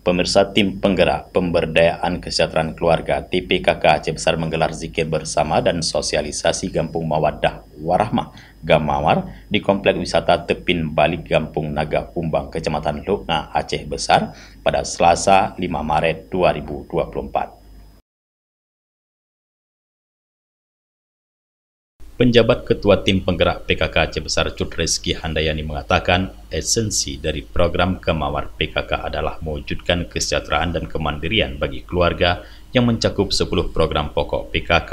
Pemirsa, tim penggerak pemberdayaan kesejahteraan keluarga TPKK Aceh Besar menggelar zikir bersama dan sosialisasi Gampung Mawaddah Warahmah Gamawar di Komplek Wisata Tepin Bali Gampung Naga Kumbang, Kecamatan Lukna, Aceh Besar pada Selasa 5 Maret 2024. Penjabat Ketua Tim Penggerak PKK Aceh Besar Cut Reski Handayani mengatakan esensi dari program Gamawar PKK adalah mewujudkan kesejahteraan dan kemandirian bagi keluarga yang mencakup 10 program pokok PKK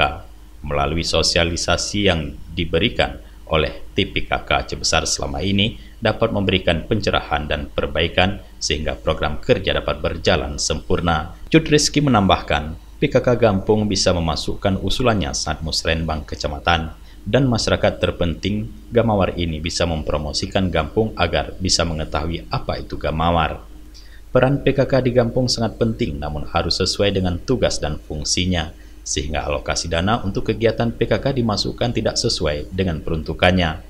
melalui sosialisasi yang diberikan oleh TPKK Aceh Besar selama ini dapat memberikan pencerahan dan perbaikan sehingga program kerja dapat berjalan sempurna. Cut Reski menambahkan, PKK Gampung bisa memasukkan usulannya saat musrenbang kecamatan dan masyarakat terpenting Gamawar ini bisa mempromosikan Gampung agar bisa mengetahui apa itu Gamawar. Peran PKK di Gampung sangat penting namun harus sesuai dengan tugas dan fungsinya, sehingga alokasi dana untuk kegiatan PKK dimasukkan tidak sesuai dengan peruntukannya.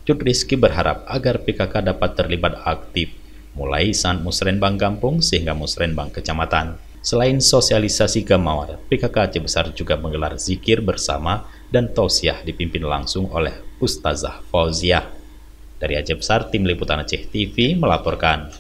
Cut Rizky berharap agar PKK dapat terlibat aktif mulai saat musrenbang Gampung sehingga musrenbang kecamatan. Selain sosialisasi Gamawar, PKK Aceh Besar juga menggelar zikir bersama dan tausiah dipimpin langsung oleh Ustazah Fauziah. Dari Aceh Besar, Tim Liputan Aceh TV melaporkan.